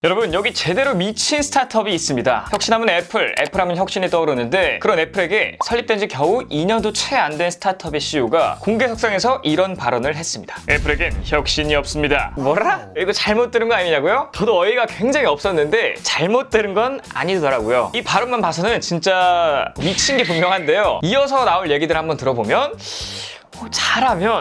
여러분, 여기 제대로 미친 스타트업이 있습니다. 혁신하면 애플하면 혁신이 떠오르는데, 그런 애플에게 설립된 지 겨우 2년도 채 안 된 스타트업의 CEO가 공개석상에서 이런 발언을 했습니다. 애플에겐 혁신이 없습니다. 뭐라? 이거 잘못 들은 거 아니냐고요? 저도 어이가 굉장히 없었는데 잘못 들은 건 아니더라고요. 이 발언만 봐서는 진짜 미친 게 분명한데요. 이어서 나올 얘기들 한번 들어보면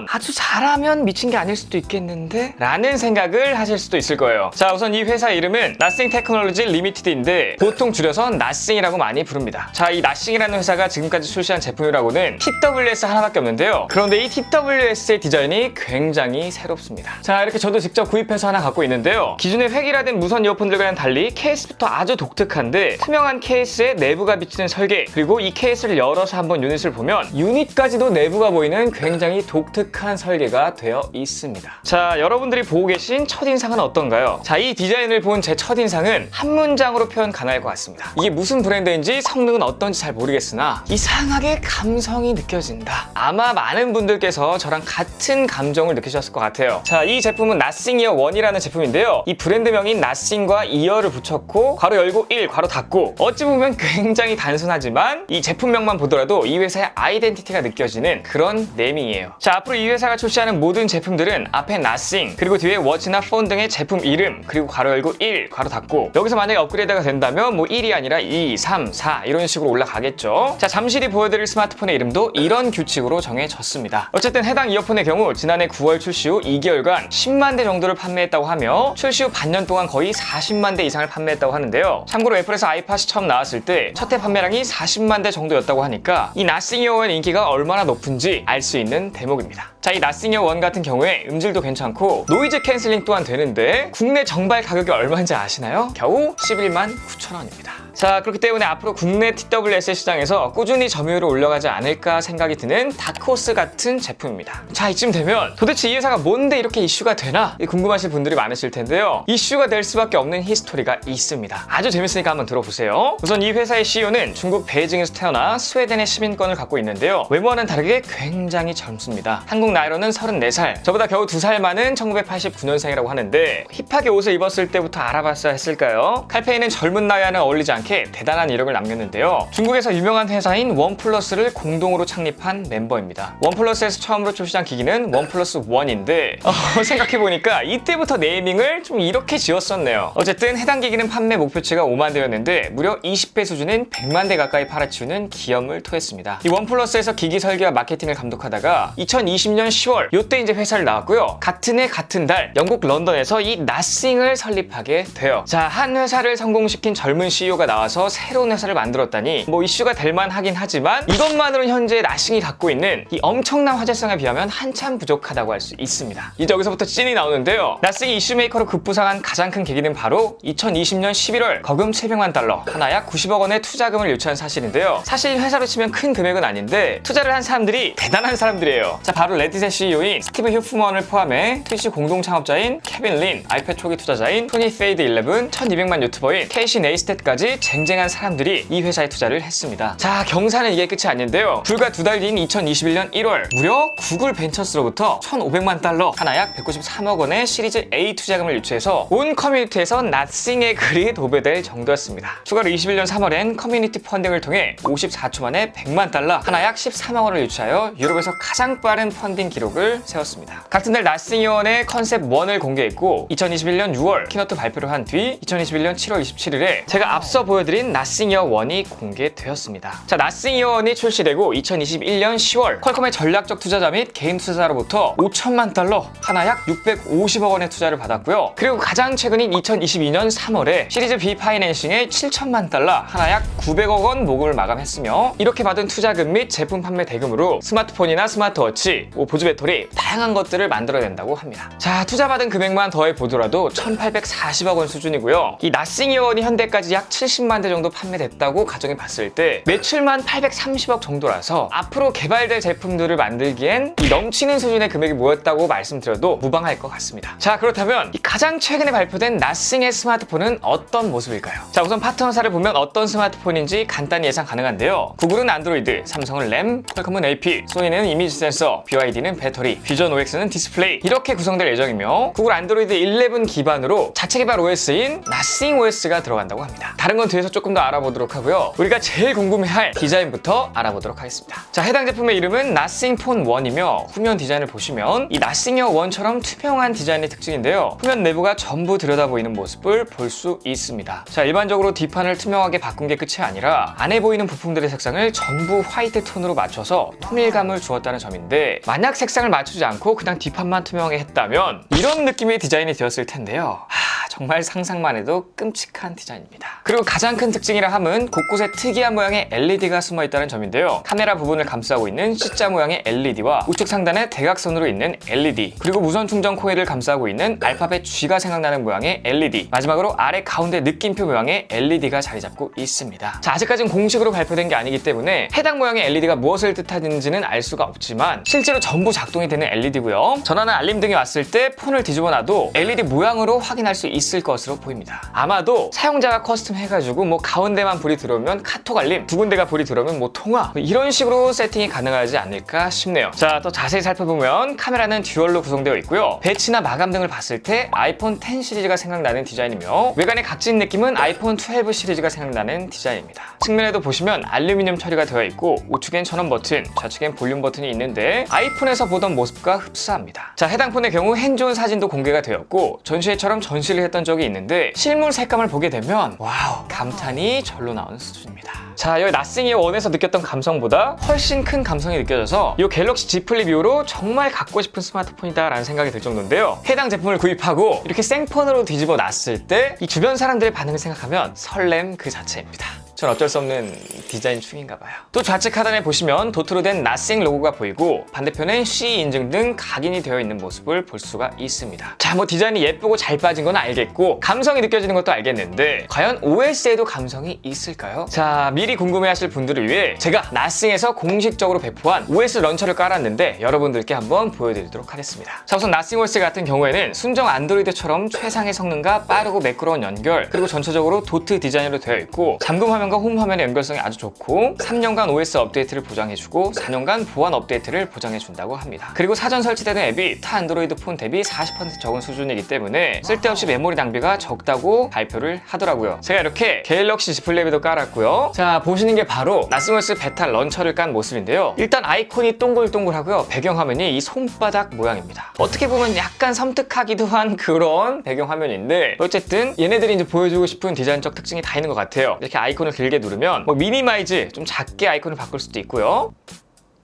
아주 잘하면 미친 게 아닐 수도 있겠는데? 라는 생각을 하실 수도 있을 거예요. 자, 우선 이 회사 이름은 Nothing Technology Limited인데 보통 줄여서 Nothing이라고 많이 부릅니다. 자, 이 Nothing이라는 회사가 지금까지 출시한 제품이라고는 TWS 하나밖에 없는데요. 그런데 이 TWS의 디자인이 굉장히 새롭습니다. 자, 이렇게 저도 직접 구입해서 하나 갖고 있는데요. 기존의 획일화된 무선 이어폰들과는 달리 케이스부터 아주 독특한데, 투명한 케이스에 내부가 비치는 설계, 그리고 이 케이스를 열어서 한번 유닛을 보면 유닛까지도 내부가 보이는 굉장히 독특한 설계가 되어 있습니다. 자, 여러분들이 보고 계신 첫인상은 어떤가요? 자, 이 디자인을 본 제 첫인상은 한 문장으로 표현 가능할 것 같습니다. 이게 무슨 브랜드인지 성능은 어떤지 잘 모르겠으나 이상하게 감성이 느껴진다. 아마 많은 분들께서 저랑 같은 감정을 느끼셨을 것 같아요. 자, 이 제품은 Nothing Ear 1이라는 제품인데요. 이 브랜드명인 Nothing과 이어를 붙였고 괄호 열고 1 괄호 닫고, 어찌 보면 굉장히 단순하지만 이 제품명만 보더라도 이 회사의 아이덴티티가 느껴지는 그런 네이밍이에요. 자, 앞으로 이 회사가 출시하는 모든 제품들은 앞에 Nothing, 그리고 뒤에 워치나 폰 등의 제품 이름, 그리고 괄호 열고 1 괄호 닫고, 여기서 만약에 업그레이드가 된다면 1이 아니라 2, 3, 4 이런 식으로 올라가겠죠. 자, 잠시 뒤 보여드릴 스마트폰의 이름도 이런 규칙으로 정해졌습니다. 어쨌든 해당 이어폰의 경우 지난해 9월 출시 후 2개월간 10만 대 정도를 판매했다고 하며, 출시 후 반년 동안 거의 40만 대 이상을 판매했다고 하는데요. 참고로 애플에서 아이팟이 처음 나왔을 때 첫 해 판매량이 40만 대 정도였다고 하니까 이 Nothing Ear 1의 인기가 얼마나 높은지 알 수 있는 대목입니다. 자, 이 Nothing Ear 1 같은 경우에 음질도 괜찮고 노이즈 캔슬링 또한 되는데, 국내 정발 가격이 얼마인지 아시나요? 겨우 11만 9천 원입니다. 자, 그렇기 때문에 앞으로 국내 TWS 시장에서 꾸준히 점유율을 올라가지 않을까 생각이 드는 다크호스 같은 제품입니다. 자, 이쯤 되면 도대체 이 회사가 뭔데 이렇게 이슈가 되나 궁금하실 분들이 많으실 텐데요. 이슈가 될 수밖에 없는 히스토리가 있습니다. 아주 재밌으니까 한번 들어보세요. 우선 이 회사의 CEO는 중국 베이징에서 태어나 스웨덴의 시민권을 갖고 있는데요. 외모와는 다르게 굉장히 젊습니다. 한국 나이로는 34살, 저보다 겨우 2살 많은 1989년생이라고 하는데, 힙하게 옷을 입었을 때부터 알아봤어야 했을까요? 칼페이는 젊은 나이와는 어울리지 않게 대단한 이력을 남겼는데요. 중국에서 유명한 회사인 원플러스를 공동으로 창립한 멤버입니다. 원플러스에서 처음으로 출시한 기기는 원플러스 1인데 생각해보니까 이때부터 네이밍을 좀 이렇게 지었었네요. 어쨌든 해당 기기는 판매 목표치가 5만 대였는데 무려 20배 수준인 100만 대 가까이 팔아치우는 기염을 토했습니다. 이 원플러스에서 기기 설계와 마케팅을 감독하다가 2020년 10월 요때 이제 회사를 나왔고요. 같은 해 같은 달 영국 런던에서 이 Nothing을 설립하게 돼요. 자, 한 회사를 성공시킨 젊은 CEO가 나와서 새로운 회사를 만들었다니 이슈가 될 만하긴 하지만, 이것만으로는 현재 Nothing이 갖고 있는 이 엄청난 화제성에 비하면 한참 부족하다고 할 수 있습니다. 이제 여기서부터 찐이 나오는데요. Nothing이 이슈메이커로 급부상한 가장 큰 계기는 바로 2020년 11월 거금 700만 달러, 하나 약 90억 원의 투자금을 요청한 사실인데요. 사실 회사로 치면 큰 금액은 아닌데 투자를 한 사람들이 대단한 사람들이에요. 자, 바로 레딧의 CEO인 스티브 휴프먼을 포함해 트위치 공동 창업자인 케빈 린, 아이패드 초기 투자자인 토니 페이드 11, 1200만 유튜버인 케이시 네이스텟까지 쟁쟁한 사람들이 이 회사에 투자를 했습니다. 자, 경사는 이게 끝이 아닌데요. 불과 두 달 뒤인 2021년 1월 무려 구글 벤처스로부터 1500만 달러, 하나 약 193억 원의 시리즈 A 투자금을 유치해서 온 커뮤니티에서 Nothing의 글이 도배될 정도였습니다. 추가로 21년 3월엔 커뮤니티 펀딩을 통해 54초 만에 100만 달러, 하나 약 13억 원을 유치하여 유럽에서 가장 빠른 펀딩 기록을 세웠습니다. 같은 날 Nothing Ear 1의 컨셉 1을 공개했고, 2021년 6월 키노트 발표를 한 뒤 2021년 7월 27일에 제가 앞서 보여드린 Nothing Ear 1이 공개되었습니다. 자, Nothing Ear 1이 출시되고 2021년 10월 퀄컴의 전략적 투자자 및 개인 투자자로부터 5천만 달러, 하나 약 650억 원의 투자를 받았고요. 그리고 가장 최근인 2022년 3월에 시리즈 B 파이낸싱의 7천만 달러, 하나 약 900억 원 모금을 마감했으며, 이렇게 받은 투자금 및 제품 판매 대금으로 스마트폰이나 스마트워치, 보조 배터리, 다양한 것들을 만들어낸다고 합니다. 자, 투자받은 금액만 더해 보더라도 1840억 원 수준이고요. 이 Nothing Ear 1이 현대까지 약 180만 대 정도 판매됐다고 가정해 봤을 때 매출만 830억 정도라서 앞으로 개발될 제품들을 만들기엔 이 넘치는 수준의 금액이 모였다고 말씀드려도 무방할 것 같습니다. 자, 그렇다면 이 가장 최근에 발표된 나싱의 스마트폰은 어떤 모습일까요? 자, 우선 파트너사를 보면 어떤 스마트폰인지 간단히 예상 가능한데요. 구글은 안드로이드, 삼성은 램, 퀄컴은 AP, 소니는 이미지 센서, BYD는 배터리, 퓨전 OX는 디스플레이 이렇게 구성될 예정이며 구글 안드로이드 11 기반으로 자체 개발 OS인 나싱 OS가 들어간다고 합니다. 다른 건 뒤에서 조금 더 알아보도록 하고요. 우리가 제일 궁금해할 디자인부터 알아보도록 하겠습니다. 자, 해당 제품의 이름은 나싱 폰 1이며 후면 디자인을 보시면 이 나싱 어 1처럼 투명한 디자인의 특징인데요. 후면 내부가 전부 들여다보이는 모습을 볼 수 있습니다. 자, 일반적으로 뒷판을 투명하게 바꾼 게 끝이 아니라 안에 보이는 부품들의 색상을 전부 화이트 톤으로 맞춰서 통일감을 주었다는 점인데 만약 색상을 맞추지 않고 그냥 뒷판만 투명하게 했다면 이런 느낌의 디자인이 되었을 텐데요. 정말 상상만 해도 끔찍한 디자인입니다. 그리고 가장 큰 특징이라 함은 곳곳에 특이한 모양의 LED가 숨어 있다는 점인데요. 카메라 부분을 감싸고 있는 C자 모양의 LED와 우측 상단에 대각선으로 있는 LED, 그리고 무선 충전 코일을 감싸고 있는 알파벳 G가 생각나는 모양의 LED, 마지막으로 아래 가운데 느낌표 모양의 LED가 자리 잡고 있습니다. 자, 아직까지는 공식으로 발표된 게 아니기 때문에 해당 모양의 LED가 무엇을 뜻하는지는 알 수가 없지만 실제로 전부 작동이 되는 LED고요. 전화나 알림 등이 왔을 때 폰을 뒤집어 놔도 LED 모양으로 확인할 수 있을 것으로 보입니다. 아마도 사용자가 커스텀 해가지고 뭐 가운데만 불이 들어오면 카톡 알림, 두 군데가 불이 들어오면 뭐 통화, 이런 식으로 세팅이 가능하지 않을까 싶네요. 자, 또 자세히 살펴보면 카메라는 듀얼로 구성되어 있고요. 배치나 마감 등을 봤을 때 아이폰 X 시리즈가 생각나는 디자인이며 외관의 각진 느낌은 아이폰 12 시리즈가 생각나는 디자인입니다. 측면에도 보시면 알루미늄 처리가 되어 있고 우측엔 전원 버튼, 좌측엔 볼륨 버튼이 있는데 아이폰에서 보던 모습과 흡사합니다. 자, 해당 폰의 경우 핸즈온 사진도 공개가 되었고 전시회처럼 전시를 했던 적이 있는데 실물 색감을 보게 되면 와우, 감탄이 절로 나오는 수준입니다. 자, 여기 나싱이 1에서 느꼈던 감성보다 훨씬 큰 감성이 느껴져서 이 갤럭시 Z 플립 이후로 정말 갖고 싶은 스마트폰이다 라는 생각이 들 정도인데요. 해당 제품을 구입하고 이렇게 생폰으로 뒤집어 놨을 때 이 주변 사람들의 반응을 생각하면 설렘 그 자체입니다. 전 어쩔 수 없는 디자인 충인가 봐요. 또 좌측 하단에 보시면 도트로 된 나싱 로고가 보이고 반대편엔 CE 인증 등 각인이 되어 있는 모습을 볼 수가 있습니다. 자, 뭐 디자인이 예쁘고 잘 빠진 건 알겠고 감성이 느껴지는 것도 알겠는데 과연 OS에도 감성이 있을까요? 자, 미리 궁금해하실 분들을 위해 제가 나싱에서 공식적으로 배포한 OS 런처를 깔았는데 여러분들께 한번 보여드리도록 하겠습니다. 자, 우선 나싱 OS 같은 경우에는 순정 안드로이드처럼 최상의 성능과 빠르고 매끄러운 연결, 그리고 전체적으로 도트 디자인으로 되어 있고 잠금 화면 홈 화면의 연결성이 아주 좋고 3년간 OS 업데이트를 보장해주고 4년간 보안 업데이트를 보장해준다고 합니다. 그리고 사전 설치되는 앱이 타 안드로이드 폰 대비 40% 적은 수준이기 때문에 쓸데없이 메모리 낭비가 적다고 발표를 하더라고요. 제가 이렇게 갤럭시 Z 플립에도 깔았고요. 자, 보시는 게 바로 나싱 OS 베타 런처를 깐 모습인데요. 일단 아이콘이 동글동글하고요. 배경화면이 이 손바닥 모양입니다. 어떻게 보면 약간 섬뜩하기도 한 그런 배경화면인데 어쨌든 얘네들이 이제 보여주고 싶은 디자인적 특징이 다 있는 것 같아요. 이렇게 아이콘을 길게 누르면 뭐 미니마이즈, 좀 작게 아이콘을 바꿀 수도 있고요.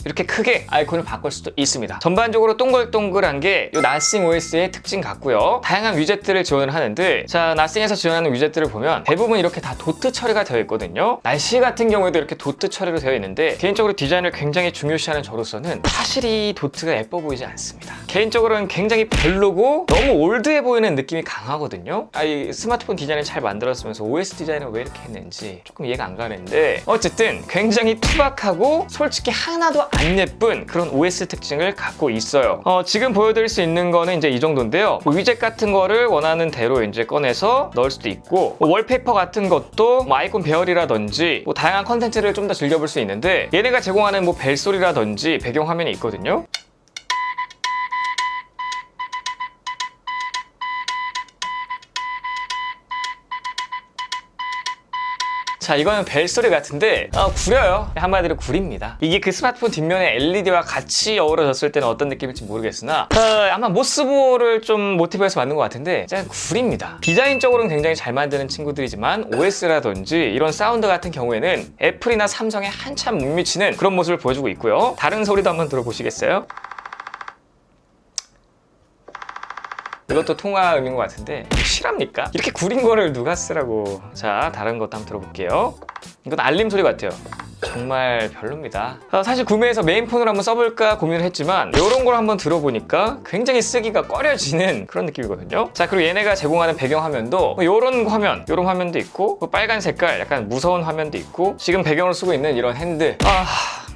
이렇게 크게 아이콘을 바꿀 수도 있습니다. 전반적으로 동글동글한 게 이 나싱 OS의 특징 같고요. 다양한 위젯들을 지원을 하는데 자, 나싱에서 지원하는 위젯들을 보면 대부분 이렇게 다 도트 처리가 되어 있거든요. 날씨 같은 경우에도 이렇게 도트 처리로 되어 있는데 개인적으로 디자인을 굉장히 중요시하는 저로서는 사실 이 도트가 예뻐 보이지 않습니다. 개인적으로는 굉장히 별로고 너무 올드해 보이는 느낌이 강하거든요. 이 스마트폰 디자인을 잘 만들었으면서 OS 디자인을 왜 이렇게 했는지 조금 이해가 안 가는데 어쨌든 굉장히 투박하고 솔직히 하나도 안 예쁜 그런 OS 특징을 갖고 있어요. 지금 보여드릴 수 있는 거는 이제 이 정도인데요. 뭐 위젯 같은 거를 원하는 대로 이제 꺼내서 넣을 수도 있고 뭐 월페이퍼 같은 것도 뭐 아이콘 배열이라든지 뭐 다양한 컨텐츠를 좀 더 즐겨볼 수 있는데 얘네가 제공하는 뭐 벨소리라든지 배경 화면이 있거든요. 자, 이거는 벨소리 같은데 구려요. 한마디로 구립니다. 이게 그 스마트폰 뒷면에 LED와 같이 어우러졌을 때는 어떤 느낌일지 모르겠으나 아마 모스보를 좀 모티브해서 만든 것 같은데 진짜 구립니다. 디자인적으로는 굉장히 잘 만드는 친구들이지만 OS라든지 이런 사운드 같은 경우에는 애플이나 삼성에 한참 못 미치는 그런 모습을 보여주고 있고요. 다른 소리도 한번 들어보시겠어요? 이것도 통화음인 것 같은데 실합니까? 이렇게 구린 거를 누가 쓰라고. 자, 다른 것도 한번 들어볼게요. 이건 알림 소리 같아요. 정말 별로입니다. 사실 구매해서 메인폰으로 한번 써볼까 고민을 했지만 이런 걸 한번 들어보니까 굉장히 쓰기가 꺼려지는 그런 느낌이거든요. 자, 그리고 얘네가 제공하는 배경 화면도 이런 화면, 이런 화면도 있고 빨간 색깔 약간 무서운 화면도 있고 지금 배경으로 쓰고 있는 이런 핸들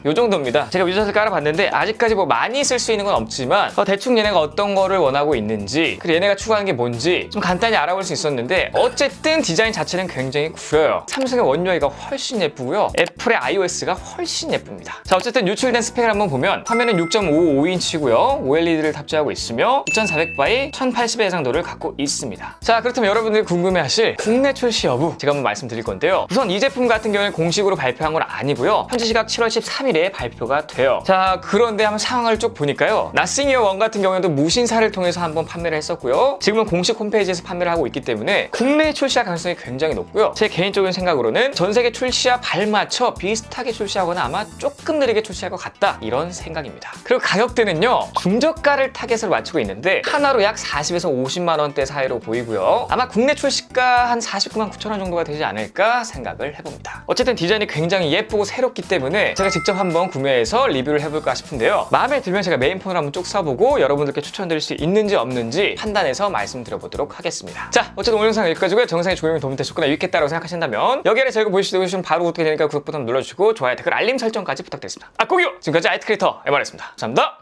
요 정도입니다. 제가 유저들 깔아봤는데 아직까지 뭐 많이 쓸 수 있는 건 없지만 대충 얘네가 어떤 거를 원하고 있는지 그리고 얘네가 추구하는 게 뭔지 좀 간단히 알아볼 수 있었는데 어쨌든 디자인 자체는 굉장히 구려요. 삼성의 원 UI가 훨씬 예쁘고요. 애플의 iOS가 훨씬 예쁩니다. 자, 어쨌든 유출된 스펙을 한번 보면 화면은 6.55인치고요. OLED를 탑재하고 있으며 2400by 1080의 해상도를 갖고 있습니다. 자, 그렇다면 여러분들이 궁금해하실 국내 출시 여부 제가 한번 말씀드릴 건데요. 우선 이 제품 같은 경우는 공식으로 발표한 건 아니고요. 현지 시각 7월 13일에 발표가 돼요. 자, 그런데 한번 상황을 쭉 보니까요. 나싱이어 1 같은 경우에도 무신사를 통해서 한번 판매를 했었고요. 지금은 공식 홈페이지에서 판매를 하고 있기 때문에 국내에 출시할 가능성이 굉장히 높고요. 제 개인적인 생각으로는 전 세계 출시와 발맞춰 비슷하게 출시하거나 아마 조금 느리게 출시할 것 같다 이런 생각입니다. 그리고 가격대는요. 중저가를 타겟으로 맞추고 있는데 하나로 약 40에서 50만 원대 사이로 보이고요. 아마 국내 출시가 한 49만 9천 원 정도가 되지 않을까 생각을 해봅니다. 어쨌든 디자인이 굉장히 예쁘고 새롭기 때문에 제가 직접 한번 구매해서 리뷰를 해볼까 싶은데요. 마음에 들면 제가 메인폰을 한번 쭉 써보고 여러분들께 추천드릴 수 있는지 없는지 판단해서 말씀드려보도록 하겠습니다. 자, 어쨌든 오늘 영상 여기까지고요. 정상의 조명이 도움이 되셨거나 유익했다고 생각하신다면 여기 아래 저희가 보시고 싶으면 바로 구독이 되니까 구독 버튼 눌러주시고 좋아요, 댓글, 알림 설정까지 부탁드리겠습니다. 꼭이요! 지금까지 IT 크리에이터 MR였습니다. 감사합니다.